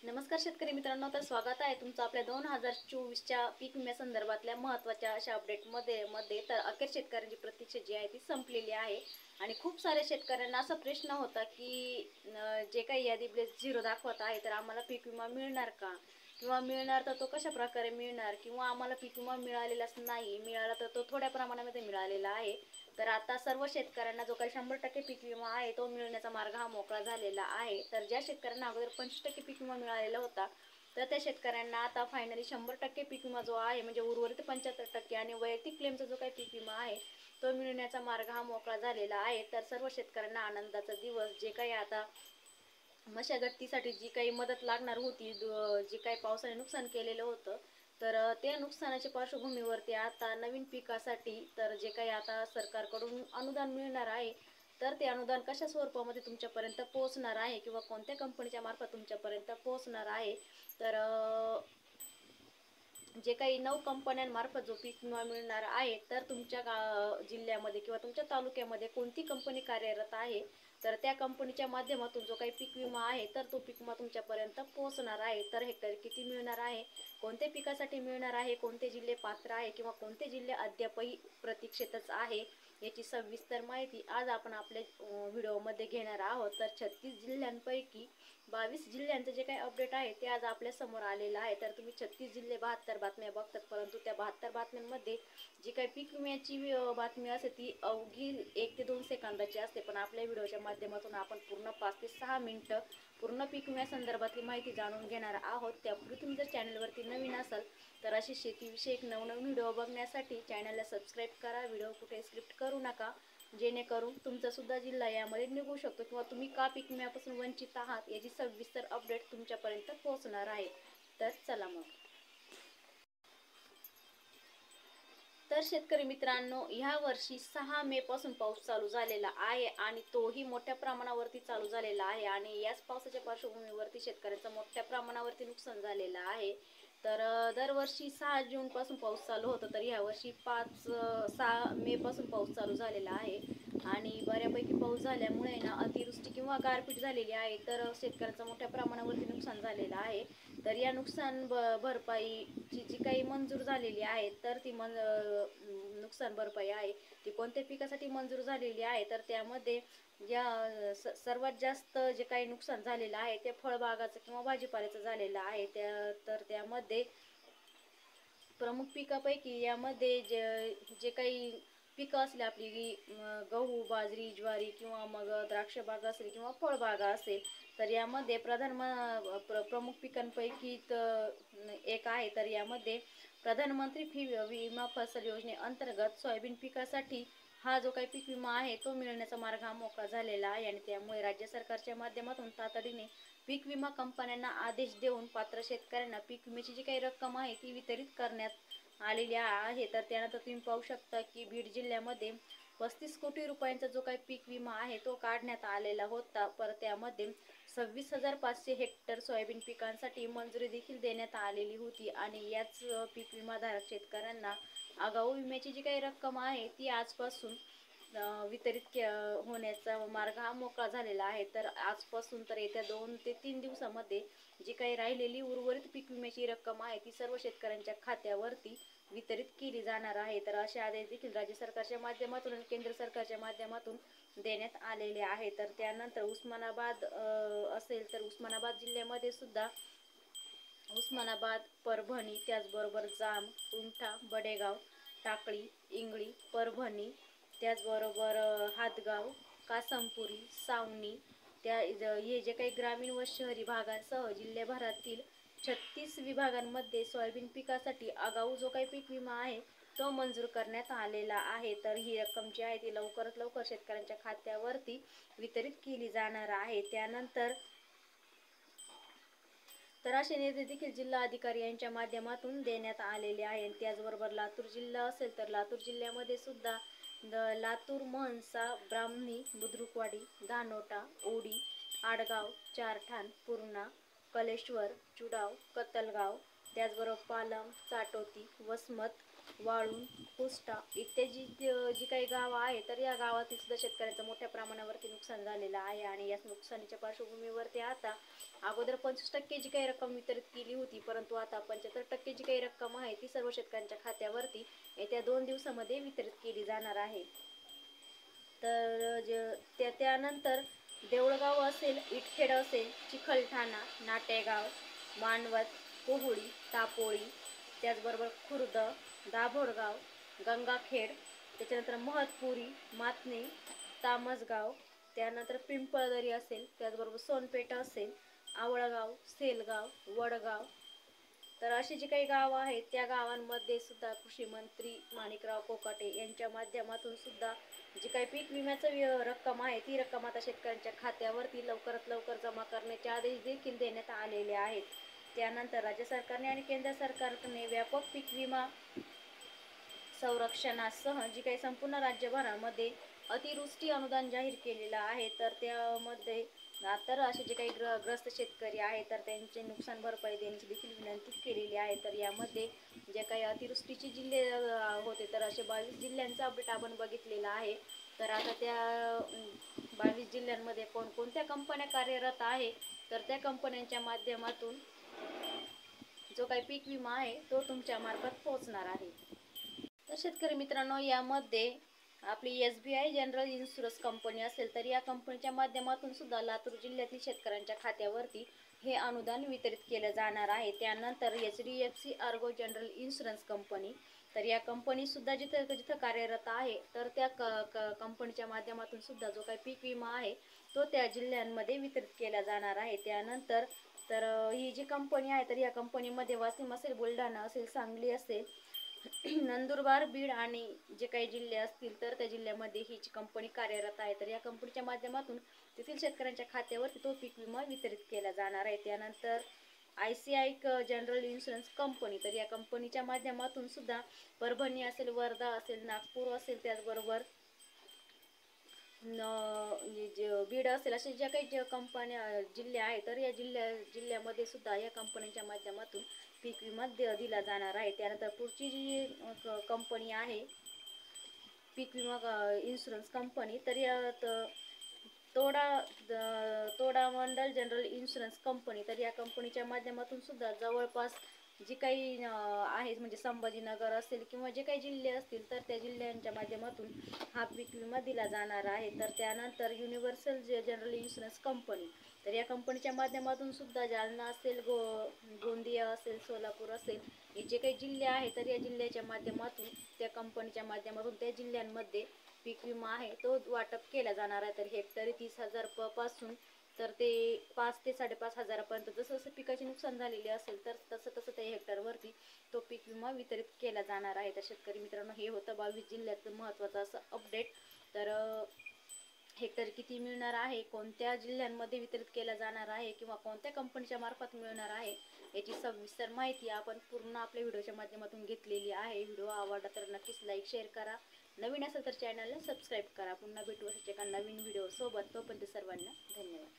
नमस्कार शेतकरी मित्रांनो, तर स्वागत आहे तुमचं आपल्या 2024च्या पीक विम्यासंदर्भातल्या महत्त्वाच्या अशा अपडेटमध्ये. तर अखेर शेतकऱ्यांची प्रतीक्षा जी आहे ती संपलेली आहे आणि खूप साऱ्या शेतकऱ्यांना असा प्रश्न होता की जे काही यादी ब्लेस झिरो दाखवत आहे तर आम्हाला पीक विमा मिळणार का, किंवा मिळणार तर तो कशा प्रकारे मिळणार, किंवा आम्हाला पीक विमा मिळालेलाच नाही, मिळाला तर तो थोड्या प्रमाणामध्ये मिळालेला आहे. तर आता सर्व शेतकऱ्यांना जो काही 100% पीक विमा आहे तो मिळण्याचा मार्ग हा मोकळा झालेला आहे. तर ज्या शेतकऱ्यांना अगोदर 25% पीक विमा मिळालेला होता तर त्या शेतकऱ्यांना आता फायनली 100% पीक विमा जो आहे, म्हणजे उर्वरित 75% आणि वैयक्तिक क्लेमचा जो काही पीक विमा आहे तो मिळण्याचा मार्ग हा मोकळा झालेला आहे. तर सर्व शेतकऱ्यांना आनंदाचा दिवस. जे काही आता मशागतीसाठी जी काही मदत लागणार होती, जी काही पावसाने नुकसान केलेलं होतं, तर त्या नुकसानाच्या पार्श्वभूमीवरती आता नवीन पिकासाठी तर जे काही आता सरकारकडून अनुदान मिळणार आहे तर ते अनुदान कशा स्वरूपामध्ये तुमच्यापर्यंत पोहोचणार आहे, किंवा कोणत्या कंपनीच्या मार्फत तुमच्यापर्यंत पोहोचणार आहे. तर जे काही 9 कंपन्यांमार्फत जो पीक विमा मिळणार आहे, तर तुमच्या जिल्ह्यामध्ये किंवा तुमच्या तालुक्यामध्ये कोणती कंपनी कार्यरत आहे तर त्या कंपनीच्या माध्यमातून जो काही पीक विमा आहे तर तो पीक विमा तुमच्यापर्यंत पोहोचणार आहे. तर हेक्टरी किती मिळणार आहे, कोणत्या पिकासाठी मिळणार आहे, कोणते जिल्हे पात्र आहे, किंवा कोणते जिल्हे अद्यापही प्रतीक्षेतच आहे, याची सविस्तर माहिती आज आपण आपल्या व्हिडिओमध्ये घेणार आहोत. तर 36 जिल्ह्यांपैकी 22 जिल्ह्यांचं जे काही अपडेट आहे ते आज आपल्या समोर आलेलं आहे. तर तुम्ही 36 जिल्हे 72 बातम्या बघतात, परंतु त्या 72 बातम्यांमध्ये जी काही पीक विम्याची बातमी असते ती अवघी 1 ते 2 सेकंदाची असते, पण आपल्या व्हिडिओच्या माध्यमातून आपण पूर्ण 5 ते 6 मिनिटं पूर्ण पीक विम्यासंदर्भातली माहिती जाणून घेणार आहोत. त्यापूर्वी तुम्ही जर चॅनलवरती नवीन असाल तर अशी शेतीविषयक नवनवीन व्हिडिओ बघण्यासाठी चॅनलला सबस्क्राईब करा. व्हिडिओ कुठे स्किप करू नका, जेणेकरून तुमचा सुद्धा जिल्हा यामध्ये निघू शकतो, किंवा तुम्ही का पीक विम्यापासून वंचित आहात याची सविस्तर अपडेट तुमच्यापर्यंत पोहोचणार आहे. तर चला मग. तर शेतकरी मित्रांनो, ह्या वर्षी 6 मे पासून पाऊस चालू झालेला आहे आणि तोही मोठ्या प्रमाणावरती चालू झालेला आहे आणि याच पावसाच्या पार्श्वभूमीवरती शेतकऱ्यांचं मोठ्या प्रमाणावरती नुकसान झालेलं आहे. तर दरवर्षी 6 जून पासून पाऊस चालू होतो, तर यावर्षी 6 मे पासून पाऊस चालू झालेला आहे आणि बऱ्यापैकी पाऊस झाल्यामुळे ना अतिवृष्टी किंवा गारपीट झालेली आहे, तर शेतकऱ्यांचं मोठ्या प्रमाणावरती नुकसान झालेलं आहे. तर या नुकसान भरपाईची जी काही मंजूर झालेली आहे तर ती नुकसान भरपाई आहे ती कोणत्या पिकासाठी मंजूर झालेली आहे, तर त्यामध्ये सर्वात जास्त जे काही नुकसान झालेलं आहे ते फळबागाचं किंवा भाजीपाल्याचं झालेलं आहे. तर त्यामध्ये प्रमुख पिकापैकी यामध्ये जे काही पिकं असले आपली गहू, बाजरी, ज्वारी, किंवा मग द्राक्ष बाग असेल किंवा फळबागा असेल, तर यामध्ये प्रमुख पिकांपैकी एक आहे. तर यामध्ये प्रधानमंत्री विमा फसल योजनेअंतर्गत सोयाबीन पिकासाठी हा जो काही पीक विमा आहे तो मिळण्याचा मार्ग हा मोकळा झालेला आहे आणि त्यामुळे राज्य सरकारच्या माध्यमातून तातडीने पीक विमा कंपन्यांना आदेश देऊन पात्र शेतकऱ्यांना पीक विम्याची जी काही रक्कम आहे ती वितरित करण्यात आलेली आहे. तर त्यानंतर तुम्ही पाहू शकता की बीड जिल्ह्यामध्ये 35 कोटी रुपयांचा जो काही पीक विमा आहे तो काढण्यात आलेला होता. त्यामध्ये 26,500 हेक्टर सोयाबीन पिकांसाठी मंजुरी देखील देण्यात आलेली होती आणि याच पीक विमाधारक शेतकऱ्यांना आगाऊ विम्याची जी काही रक्कम आहे ती आजपासून वितरित होण्याचा मार्ग हा मोकळा झालेला आहे. तर आजपासून तर येत्या 2 ते 3 दिवसामध्ये जी काही राहिलेली उर्वरित पीक विम्याची रक्कम आहे ती सर्व शेतकऱ्यांच्या खात्यावरती वितरित केली जाणार आहे. तर असे आदेश देखील राज्य सरकारच्या माध्यमातून आणि केंद्र सरकारच्या माध्यमातून देण्यात आलेले आहे. तर त्यानंतर उस्मानाबाद असेल तर उस्मानाबाद जिल्ह्यामध्ये सुद्धा उस्मानाबाद, परभणी, त्याचबरोबर जाम, उंठा, बडेगाव, टाकळी, इंगळी, परभणी, त्याचबरोबर हातगाव, कासमपुरी, सावनी, हे जे काही ग्रामीण व शहरी भागांसह जिल्ह्याभरातील 36 विभागांमध्ये सोयाबीन पिकासाठी आगाऊ जो काही पीक विमा आहे तो मंजूर करण्यात आलेला आहे. तर ही रक्कम जी आहे ती लवकरात लवकर शेतकऱ्यांच्या खात्यावरती वितरित केली जाणार आहे. त्यानंतर तर असे निर्देश देखील जिल्हा अधिकारी यांच्या माध्यमातून देण्यात आलेले आहे. त्याचबरोबर लातूर जिल्हा असेल तर लातूर जिल्ह्यामध्ये सुद्धा लातूर, महनसा, ब्राह्मणी, बुद्रुकवाडी, धानोटा, ओढी, आडगाव, चारठाण, पूर्णा, कलेश्वर, चुडाव, कतलगाव, त्याचबरोबर पालम, चाटोती, वसमत, वाळून, कुष्टा इत्यादी जी काही गावं आहे तर या गावातील सुद्धा शेतकऱ्यांचं मोठ्या प्रमाणावरती नुकसान झालेलं आहे आणि या नुकसानीच्या पार्श्वभूमीवरती आता अगोदर 25% जी काही रक्कम वितरित केली होती, परंतु आता 75% जी काही रक्कम आहे ती सर्व शेतकऱ्यांच्या खात्यावरती येत्या 2 दिवसामध्ये वितरित केली जाणार आहे. तर त्यानंतर देऊळगाव असेल, इटखेड असेल, चिखलठाणा, नाटेगाव, मानवत, कोहुळी, तापोळी, त्याचबरोबर खुर्द, दाभोळगाव, गंगाखेड, त्याच्यानंतर महतपुरी, मातनी, तामसगाव, त्यानंतर पिंपळदरी असेल, त्याचबरोबर सोनपेठ असेल, आवळगाव, सेलगाव, वडगाव. तर अशी जी काही गावं आहेत त्या गावांमध्ये सुद्धा कृषी मंत्री माणिकराव कोकाटे यांच्या माध्यमातून सुद्धा जी काही पीक विम्याचं रक्कम आहे ती रक्कम आता शेतकऱ्यांच्या खात्यावरती लवकरात लवकर जमा करण्याचे आदेश देखील देण्यात आलेले आहेत. त्यानंतर राज्य सरकारने आणि केंद्र सरकारने व्यापक पीक विमा संरक्षणासह जी काही संपूर्ण राज्यभरामध्ये अतिवृष्टी अनुदान जाहीर केलेलं आहे. तर त्यामध्ये तर असे जे काही ग्रस्त शेतकरी आहेत तर त्यांचे नुकसान भरपाई देण्याची देखील विनंती केलेली आहे. तर यामध्ये जे काही अतिवृष्टीचे जिल्हे होते तर असे 22 जिल्ह्यांचा अपडेट आपण बघितलेला आहे. तर आता त्या 22 जिल्ह्यांमध्ये कोणकोणत्या कंपन्या कार्यरत आहे तर त्या कंपन्यांच्या माध्यमातून जो काही पीक विमा आहे तो तुमच्या मार्फत पोहोचणार आहे. तर शेतकरी मित्रांनो, यामध्ये आपली SBI जनरल इन्शुरन्स कंपनी असेल तर या कंपनीच्या माध्यमातून सुद्धा लातूर जिल्ह्यातील शेतकऱ्यांच्या खात्यावरती हे अनुदान वितरित केलं जाणार आहे. त्यानंतर HDFC Ergo general insurance company, तर या कंपनी सुद्धा जिथं कार्यरत आहे तर त्या कंपनीच्या माध्यमातून सुद्धा जो काही पीक विमा आहे तो त्या जिल्ह्यांमध्ये वितरित केला जाणार आहे. त्यानंतर तर ही जी कंपनी आहे तर या कंपनीमध्ये वाशिम असेल, बुलढाणा असेल, सांगली असेल, नंदुरबार, बीड आणि जे काही जिल्हे असतील तर त्या जिल्ह्यामध्ये ही जी कंपनी कार्यरत आहे. तर या कंपनीच्या माध्यमातून तेथील शेतकऱ्यांच्या खात्यावरती तो पीक विमा वितरित केला जाणार आहे. त्यानंतर ICI जनरल इन्शुरन्स कंपनी, तर या कंपनीच्या माध्यमातून सुद्धा परभणी असेल, वर्धा असेल, नागपूर असेल, त्याचबरोबर बीड असेल, असे ज्या काही कंपन्या जिल्हे आहेत तर या जिल्ह्यामध्ये सुद्धा या कंपनीच्या माध्यमातून पीक विमा दिला जाणार आहे. त्यानंतर पुढची जी कंपनी आहे पीक विमा इन्शुरन्स कंपनी, तर या तोडा मंडल जनरल इन्शुरन्स कंपनी, तर या कंपनीच्या माध्यमातून सुद्धा जवळपास जी काही आहेत म्हणजे संभाजीनगर असेल किंवा जे काही जिल्हे असतील तर त्या जिल्ह्यांच्या माध्यमातून हा पीक विमा दिला जाणार आहे. तर त्यानंतर युनिव्हर्सल जनरल इन्शुरन्स कंपनी, तर या कंपनीच्या माध्यमातून सुद्धा जालना असेल, गोंदिया असेल, सोलापूर असेल, हे जे काही जिल्हे आहेत तर या जिल्ह्याच्या माध्यमातून त्या कंपनीच्या माध्यमातून त्या जिल्ह्यांमध्ये पीक विमा आहे तो वाटप केला जाणार आहे. तर हेक्टरी 30,000 पासून तर ते 5 ते 5.5 हजारापर्यंत जसं जसं पिकाचे नुकसान झालेले असेल तर तसं तसं त्या हेक्टरवरती तो पीक विमा वितरित केला जाणार आहे. तर शेतकरी मित्रांनो, हे होतं 22 जिल्ह्याचं महत्त्वाचं असं अपडेट. तर हेक्टर किती मिळणार आहे, कोणत्या जिल्ह्यांमध्ये वितरित केला जाणार आहे किंवा कोणत्या कंपनीच्या मार्फत मिळणार आहे याची सविस्तर माहिती आपण पूर्ण आपल्या व्हिडिओच्या माध्यमातून घेतलेली आहे. व्हिडिओ आवडला तर नक्कीच लाईक शेअर करा, नवीन असेल तर चॅनलला सबस्क्राईब करा. पुन्हा भेटू अशाच एका नवीन व्हिडिओ सोबत. तोपर्यंत सर्वांना धन्यवाद.